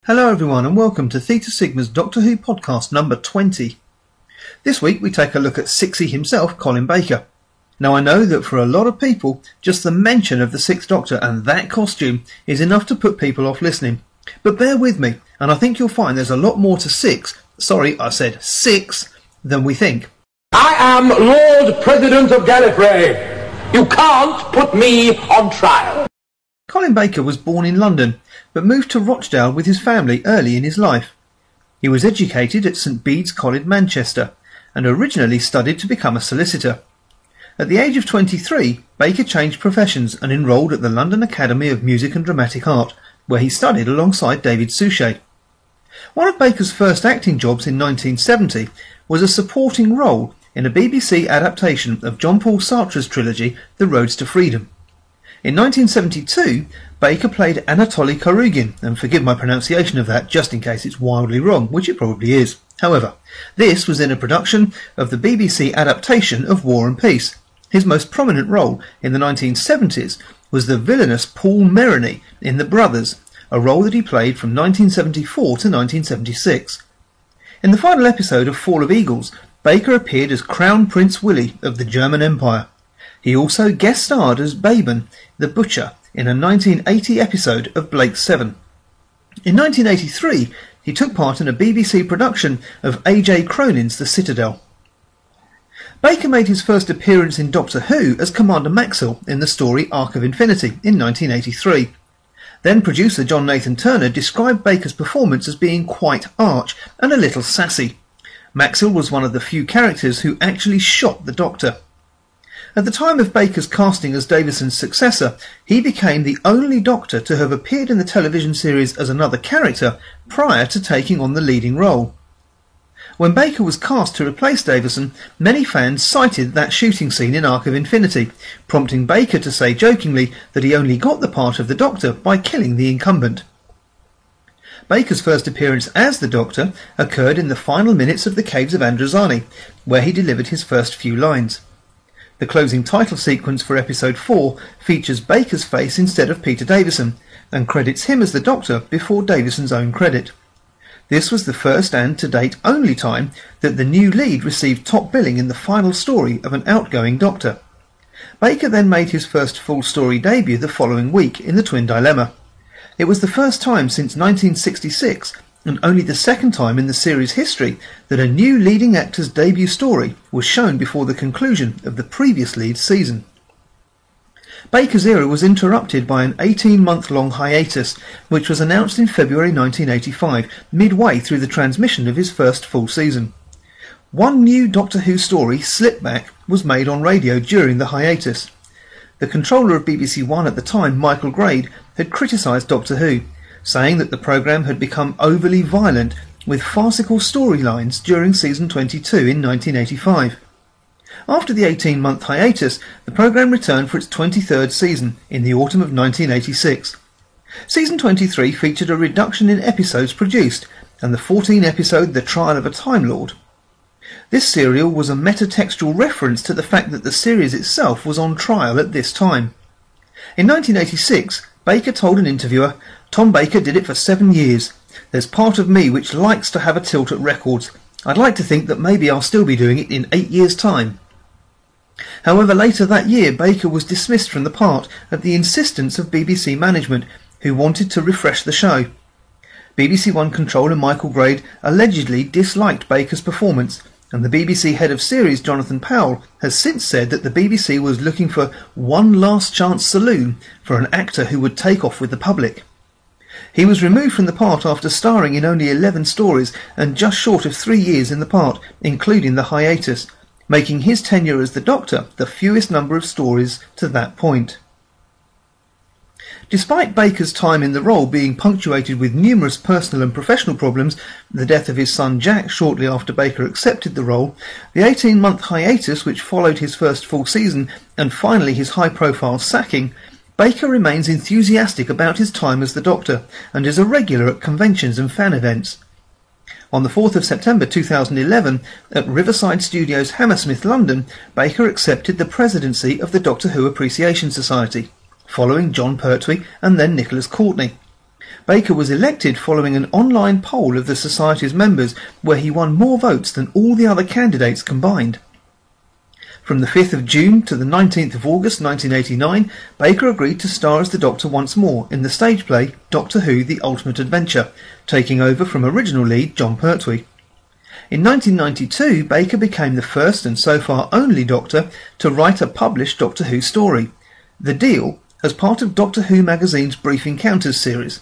Hello everyone and welcome to Theta Sigma's Doctor Who podcast number 20. This week we take a look at Sixie himself, Colin Baker. Now I know that for a lot of people, just the mention of the Sixth Doctor and that costume is enough to put people off listening. But bear with me, and I think you'll find there's a lot more to Six than we think. I am Lord President of Gallifrey. You can't put me on trial. Colin Baker was born in London, but moved to Rochdale with his family early in his life. He was educated at St Bede's College, Manchester, and originally studied to become a solicitor. At the age of 23, Baker changed professions and enrolled at the London Academy of Music and Dramatic Art, where he studied alongside David Suchet. One of Baker's first acting jobs in 1970 was a supporting role in a BBC adaptation of Jean-Paul Sartre's trilogy, The Roads to Freedom. In 1972, Baker played Anatoly Korugin, and forgive my pronunciation of that just in case it's wildly wrong, which it probably is. However, this was in a production of the BBC adaptation of War and Peace. His most prominent role in the 1970s was the villainous Paul Merony in The Brothers, a role that he played from 1974 to 1976. In the final episode of Fall of Eagles, Baker appeared as Crown Prince Willie of the German Empire. He also guest starred as Baben, the Butcher, in a 1980 episode of Blake 7. In 1983, he took part in a BBC production of A.J. Cronin's The Citadel. Baker made his first appearance in Doctor Who as Commander Maxwell in the story Arc of Infinity in 1983. Then producer John Nathan Turner described Baker's performance as being quite arch and a little sassy. Maxwell was one of the few characters who actually shot the Doctor. At the time of Baker's casting as Davison's successor, he became the only Doctor to have appeared in the television series as another character prior to taking on the leading role. When Baker was cast to replace Davison, many fans cited that shooting scene in Arc of Infinity, prompting Baker to say jokingly that he only got the part of the Doctor by killing the incumbent. Baker's first appearance as the Doctor occurred in the final minutes of The Caves of Androzani, where he delivered his first few lines. The closing title sequence for episode 4 features Baker's face instead of Peter Davison, and credits him as the Doctor before Davison's own credit. This was the first and, to date, only time that the new lead received top billing in the final story of an outgoing Doctor. Baker then made his first full story debut the following week in The Twin Dilemma. It was the first time since 1966, and only the second time in the series' history, that a new leading actor's debut story was shown before the conclusion of the previous lead season. Baker's era was interrupted by an 18-month-long hiatus, which was announced in February 1985, midway through the transmission of his first full season. One new Doctor Who story, Slipback, was made on radio during the hiatus. The controller of BBC One at the time, Michael Grade, had criticised Doctor Who, saying that the programme had become overly violent with farcical storylines during season 22 in 1985. After the 18-month hiatus, the programme returned for its 23rd season in the autumn of 1986. Season 23 featured a reduction in episodes produced, and the 14-episode The Trial of a Time Lord. This serial was a metatextual reference to the fact that the series itself was on trial at this time. In 1986, Baker told an interviewer, "Tom Baker did it for 7 years. There's part of me which likes to have a tilt at records. I'd like to think that maybe I'll still be doing it in 8 years' time." However, later that year, Baker was dismissed from the part at the insistence of BBC management, who wanted to refresh the show. BBC One controller Michael Grade allegedly disliked Baker's performance, and the BBC head of series Jonathan Powell has since said that the BBC was looking for one last chance saloon for an actor who would take off with the public. He was removed from the part after starring in only 11 stories and just short of 3 years in the part, including the hiatus, making his tenure as the Doctor the fewest number of stories to that point. Despite Baker's time in the role being punctuated with numerous personal and professional problems, the death of his son Jack shortly after Baker accepted the role, the 18-month hiatus which followed his first full season, and finally his high-profile sacking, Baker remains enthusiastic about his time as the Doctor, and is a regular at conventions and fan events. On the 4th of September 2011, at Riverside Studios, Hammersmith, London, Baker accepted the presidency of the Doctor Who Appreciation Society, following John Pertwee and then Nicholas Courtney. Baker was elected following an online poll of the Society's members where he won more votes than all the other candidates combined. From the 5th of June to the 19th of August 1989, Baker agreed to star as the Doctor once more in the stage play Doctor Who The Ultimate Adventure, taking over from original lead Jon Pertwee. In 1992, Baker became the first and so far only Doctor to write a published Doctor Who story, The Deal, as part of Doctor Who magazine's Brief Encounters series.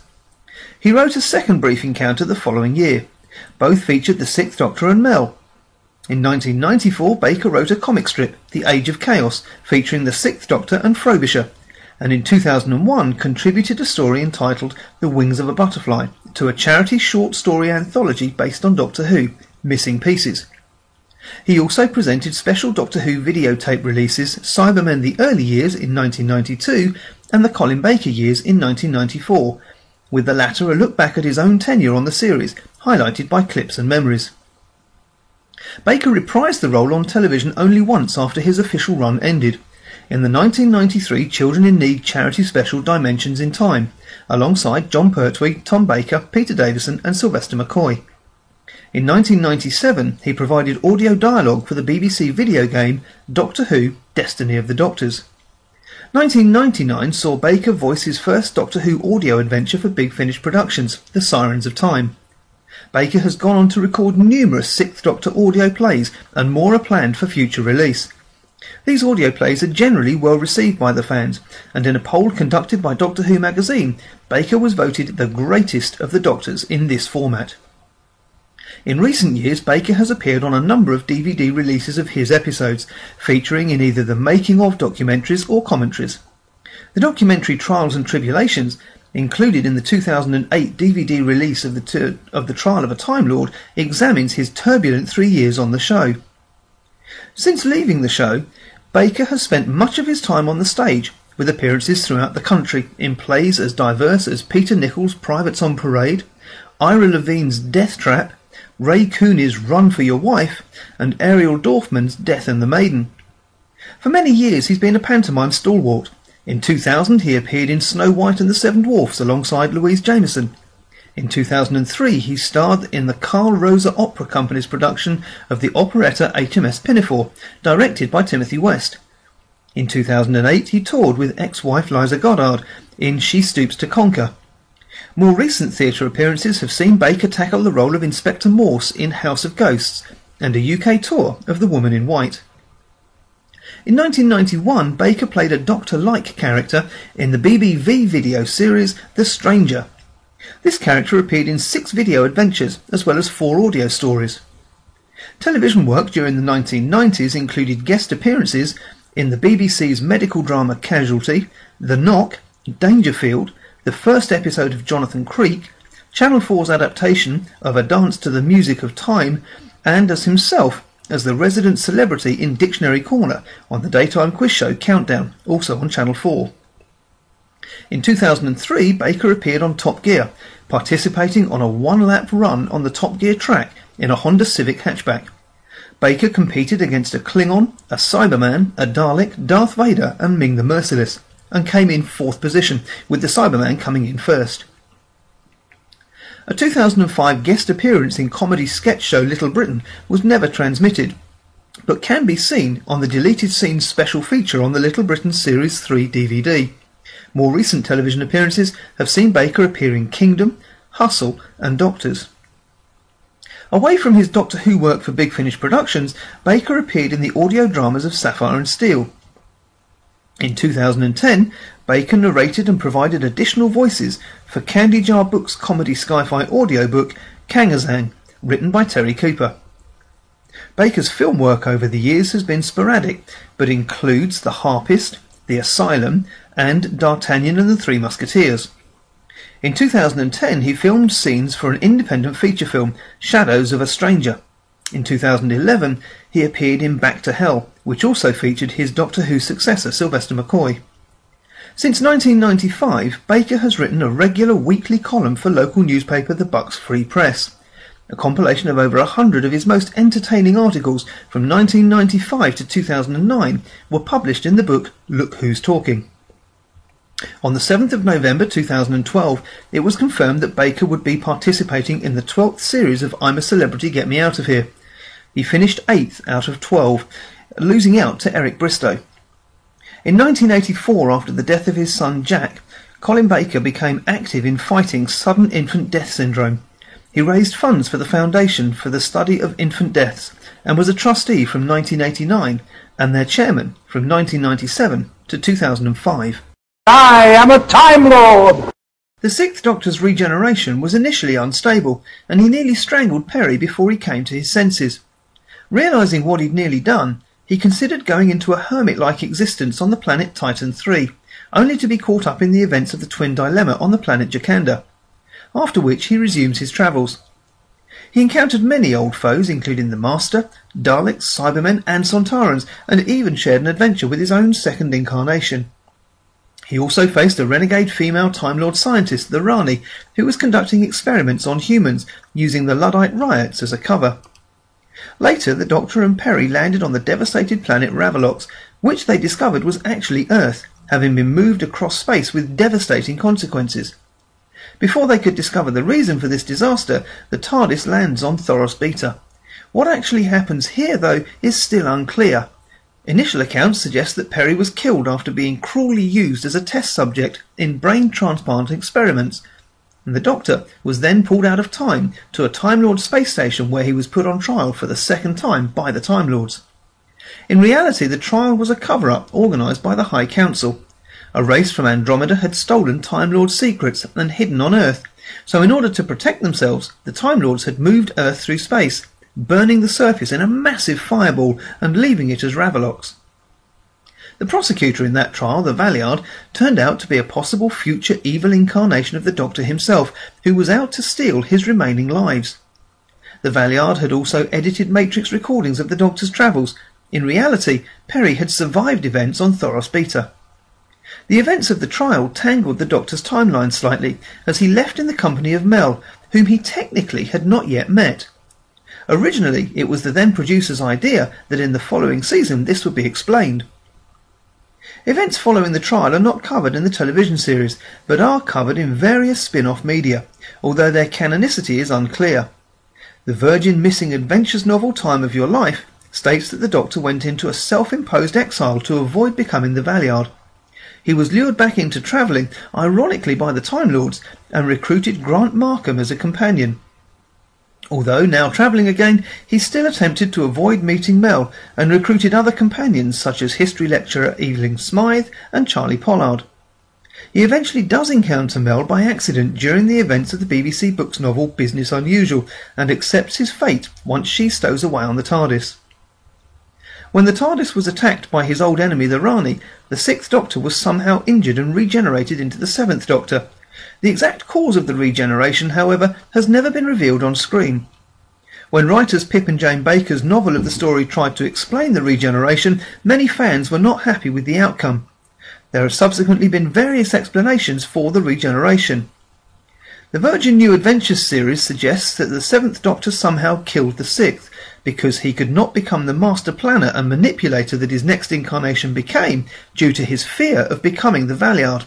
He wrote a second Brief Encounter the following year. Both featured the Sixth Doctor and Mel. In 1994, Baker wrote a comic strip, The Age of Chaos, featuring the Sixth Doctor and Frobisher, and in 2001 contributed a story entitled The Wings of a Butterfly to a charity short story anthology based on Doctor Who, Missing Pieces. He also presented special Doctor Who videotape releases, Cybermen The Early Years in 1992 and the Colin Baker Years in 1994, with the latter a look back at his own tenure on the series, highlighted by clips and memories. Baker reprised the role on television only once after his official run ended, in the 1993 Children in Need charity special Dimensions in Time, alongside Jon Pertwee, Tom Baker, Peter Davison and Sylvester McCoy. In 1997 he provided audio dialogue for the BBC video game Doctor Who Destiny of the Doctors. 1999 saw Baker voice his first Doctor Who audio adventure for Big Finish Productions, The Sirens of Time. Baker has gone on to record numerous Sixth Doctor audio plays, and more are planned for future release. These audio plays are generally well received by the fans, and in a poll conducted by Doctor Who magazine, Baker was voted the greatest of the Doctors in this format. In recent years, Baker has appeared on a number of DVD releases of his episodes, featuring in either the making-of documentaries or commentaries. The documentary Trials and Tribulations, included in the 2008 DVD release of the Trial of a Time Lord, examines his turbulent 3 years on the show. Since leaving the show, Baker has spent much of his time on the stage, with appearances throughout the country in plays as diverse as Peter Nichols' Privates on Parade, Ira Levine's Death Trap, Ray Cooney's Run for Your Wife, and Ariel Dorfman's Death and the Maiden. For many years he's been a pantomime stalwart. In 2000 he appeared in Snow White and the Seven Dwarfs alongside Louise Jameson. In 2003 he starred in the Carl Rosa Opera Company's production of the operetta HMS Pinafore, directed by Timothy West. In 2008 he toured with ex-wife Liza Goddard in She Stoops to Conquer. More recent theatre appearances have seen Baker tackle the role of Inspector Morse in House of Ghosts, and a UK tour of The Woman in White. In 1991, Baker played a Doctor-like character in the BBV video series The Stranger. This character appeared in 6 video adventures, as well as 4 audio stories. Television work during the 1990s included guest appearances in the BBC's medical drama Casualty, The Knock, Dangerfield, the first episode of Jonathan Creek, Channel 4's adaptation of A Dance to the Music of Time, and as himself as the resident celebrity in Dictionary Corner on the daytime quiz show Countdown, also on Channel 4. In 2003, Baker appeared on Top Gear, participating on a one-lap run on the Top Gear track in a Honda Civic hatchback. Baker competed against a Klingon, a Cyberman, a Dalek, Darth Vader and Ming the Merciless, and came in 4th position, with the Cyberman coming in first. A 2005 guest appearance in comedy sketch show Little Britain was never transmitted, but can be seen on the Deleted Scenes special feature on the Little Britain Series 3 DVD. More recent television appearances have seen Baker appear in Kingdom, Hustle and Doctors. Away from his Doctor Who work for Big Finish Productions, Baker appeared in the audio dramas of Sapphire and Steel. In 2010, Baker narrated and provided additional voices for Candy Jar Books' comedy sci-fi audiobook Kangazang, written by Terry Cooper. Baker's film work over the years has been sporadic, but includes The Harpist, The Asylum, and D'Artagnan and the Three Musketeers. In 2010, he filmed scenes for an independent feature film, Shadows of a Stranger. In 2011, he appeared in Back to Hell, which also featured his Doctor Who successor, Sylvester McCoy. Since 1995, Baker has written a regular weekly column for local newspaper The Bucks Free Press. A compilation of over 100 of his most entertaining articles from 1995 to 2009 were published in the book Look Who's Talking. On the 7th of November 2012, it was confirmed that Baker would be participating in the 12th series of I'm a Celebrity, Get Me Out of Here. He finished 8th out of 12, losing out to Eric Bristow. In 1984, after the death of his son Jack, Colin Baker became active in fighting sudden infant death syndrome. He raised funds for the Foundation for the Study of Infant Deaths and was a trustee from 1989 and their chairman from 1997 to 2005. I am a Time Lord! The Sixth Doctor's regeneration was initially unstable, and he nearly strangled Perry before he came to his senses. Realising what he'd nearly done, he considered going into a hermit-like existence on the planet Titan III, only to be caught up in the events of the Twin Dilemma on the planet Jakanda, after which he resumes his travels. He encountered many old foes, including the Master, Daleks, Cybermen and Sontarans, and even shared an adventure with his own second incarnation. He also faced a renegade female Time Lord scientist, the Rani, who was conducting experiments on humans, using the Luddite riots as a cover. Later, the Doctor and Perry landed on the devastated planet Ravalox, which they discovered was actually Earth, having been moved across space with devastating consequences. Before they could discover the reason for this disaster, the TARDIS lands on Thoros Beta. What actually happens here, though, is still unclear. Initial accounts suggest that Perry was killed after being cruelly used as a test subject in brain transplant experiments, and the Doctor was then pulled out of time to a Time Lord space station where he was put on trial for the second time by the Time Lords. In reality, the trial was a cover-up organised by the High Council. A race from Andromeda had stolen Time Lord secrets and hidden on Earth, so in order to protect themselves, the Time Lords had moved Earth through space, burning the surface in a massive fireball and leaving it as Ravalox. The prosecutor in that trial, the Valeyard, turned out to be a possible future evil incarnation of the Doctor himself, who was out to steal his remaining lives. The Valeyard had also edited Matrix recordings of the Doctor's travels. In reality, Perry had survived events on Thoros Beta. The events of the trial tangled the Doctor's timeline slightly, as he left in the company of Mel, whom he technically had not yet met. Originally, it was the then producer's idea that in the following season this would be explained. Events following the trial are not covered in the television series, but are covered in various spin-off media, although their canonicity is unclear. The Virgin Missing Adventures novel Time of Your Life states that the Doctor went into a self-imposed exile to avoid becoming the Valeyard. He was lured back into travelling, ironically by the Time Lords, and recruited Grant Markham as a companion. Although now travelling again, he still attempted to avoid meeting Mel and recruited other companions such as history lecturer Evelyn Smythe and Charlie Pollard. He eventually does encounter Mel by accident during the events of the BBC Books novel Business Unusual and accepts his fate once she stows away on the TARDIS. When the TARDIS was attacked by his old enemy the Rani, the Sixth Doctor was somehow injured and regenerated into the Seventh Doctor. The exact cause of the regeneration, however, has never been revealed on screen. When writers Pip and Jane Baker's novel of the story tried to explain the regeneration, many fans were not happy with the outcome. There have subsequently been various explanations for the regeneration. The Virgin New Adventures series suggests that the Seventh Doctor somehow killed the Sixth, because he could not become the master planner and manipulator that his next incarnation became due to his fear of becoming the Valeyard.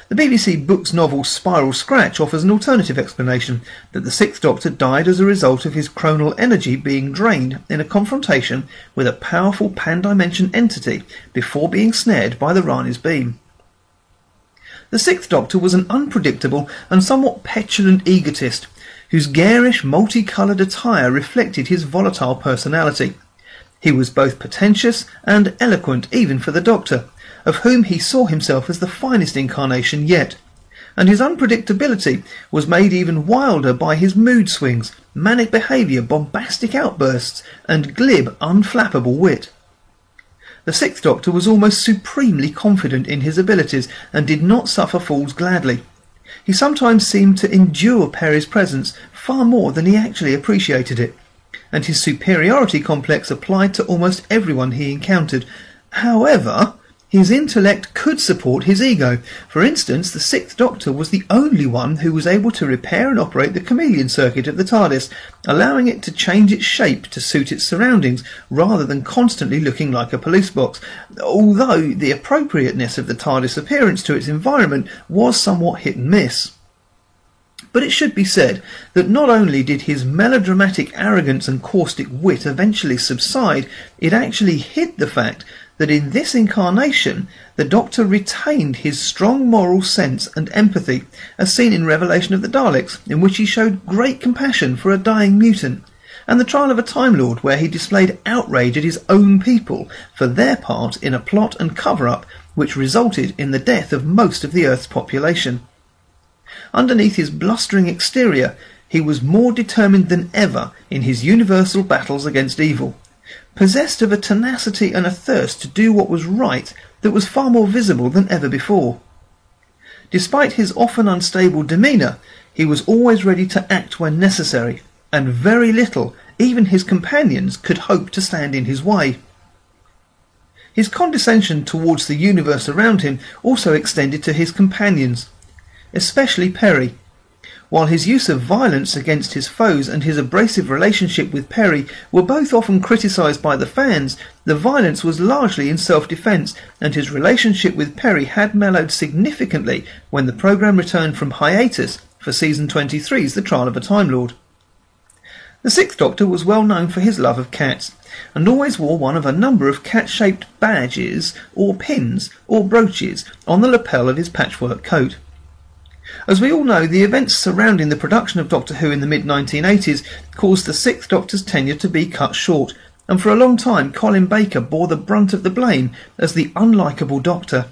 The BBC Books novel Spiral Scratch offers an alternative explanation, that the Sixth Doctor died as a result of his chronal energy being drained in a confrontation with a powerful pan-dimension entity before being snared by the Rani's beam. The Sixth Doctor was an unpredictable and somewhat petulant egotist, whose garish, multicoloured attire reflected his volatile personality. He was both pretentious and eloquent even for the Doctor, of whom he saw himself as the finest incarnation yet, and his unpredictability was made even wilder by his mood swings, manic behaviour, bombastic outbursts, and glib, unflappable wit. The Sixth Doctor was almost supremely confident in his abilities and did not suffer fools gladly. He sometimes seemed to endure Perry's presence far more than he actually appreciated it, and his superiority complex applied to almost everyone he encountered. However, His intellect could support his ego. For instance, the Sixth Doctor was the only one who was able to repair and operate the chameleon circuit of the TARDIS, allowing it to change its shape to suit its surroundings, rather than constantly looking like a police box, although the appropriateness of the TARDIS appearance to its environment was somewhat hit and miss. But it should be said that not only did his melodramatic arrogance and caustic wit eventually subside, it actually hid the fact that in this incarnation the Doctor retained his strong moral sense and empathy, as seen in Revelation of the Daleks, in which he showed great compassion for a dying mutant, and The Trial of a Time Lord, where he displayed outrage at his own people for their part in a plot and cover-up which resulted in the death of most of the Earth's population. Underneath his blustering exterior, he was more determined than ever in his universal battles against evil, possessed of a tenacity and a thirst to do what was right that was far more visible than ever before. Despite his often unstable demeanour, he was always ready to act when necessary, and very little, even his companions, could hope to stand in his way. His condescension towards the universe around him also extended to his companions, especially Peri. While his use of violence against his foes and his abrasive relationship with Peri were both often criticised by the fans, the violence was largely in self-defence, and his relationship with Peri had mellowed significantly when the programme returned from hiatus for Season 23's The Trial of a Time Lord. The Sixth Doctor was well known for his love of cats, and always wore one of a number of cat-shaped badges or pins or brooches on the lapel of his patchwork coat. As we all know, the events surrounding the production of Doctor Who in the mid-1980s caused the Sixth Doctor's tenure to be cut short, and for a long time Colin Baker bore the brunt of the blame as the unlikable Doctor.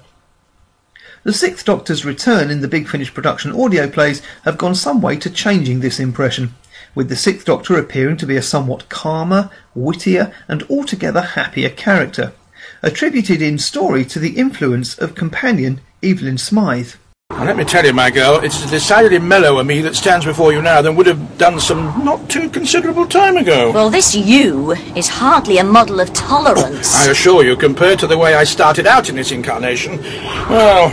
The Sixth Doctor's return in the Big Finish production audio plays have gone some way to changing this impression, with the Sixth Doctor appearing to be a somewhat calmer, wittier and altogether happier character, attributed in story to the influence of companion Evelyn Smythe. Now, let me tell you, my girl, it's decidedly mellower me that stands before you now than would have done some not too considerable time ago. Well, this you is hardly a model of tolerance. I assure you, compared to the way I started out in this incarnation, well...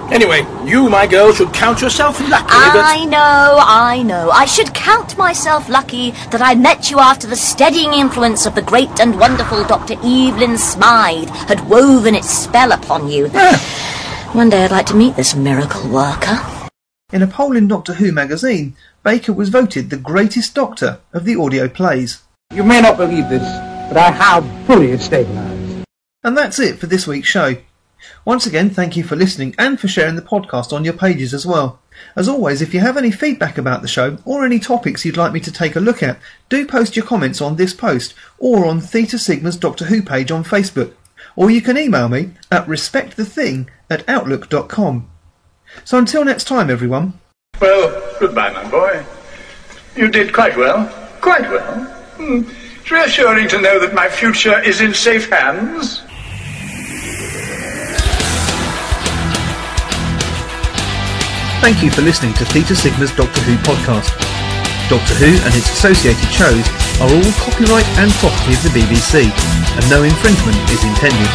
Anyway, you, my girl, should count yourself lucky I know. I should count myself lucky that I met you after the steadying influence of the great and wonderful Dr. Evelyn Smythe had woven its spell upon you. One day I'd like to meet this miracle worker. In a poll in Doctor Who magazine, Baker was voted the greatest Doctor of the audio plays. You may not believe this, but I have fully stabilised. And that's it for this week's show. Once again, thank you for listening and for sharing the podcast on your pages as well. As always, if you have any feedback about the show or any topics you'd like me to take a look at, do post your comments on this post or on Theta Sigma's Doctor Who page on Facebook. Or you can email me at respectthething@outlook.com. So until next time, everyone. Well, goodbye, my boy. You did quite well. Quite well. It's reassuring to know that my future is in safe hands. Thank you for listening to Theta Sigma's Doctor Who podcast. Doctor Who and its associated shows are all copyright and property of the BBC, and no infringement is intended.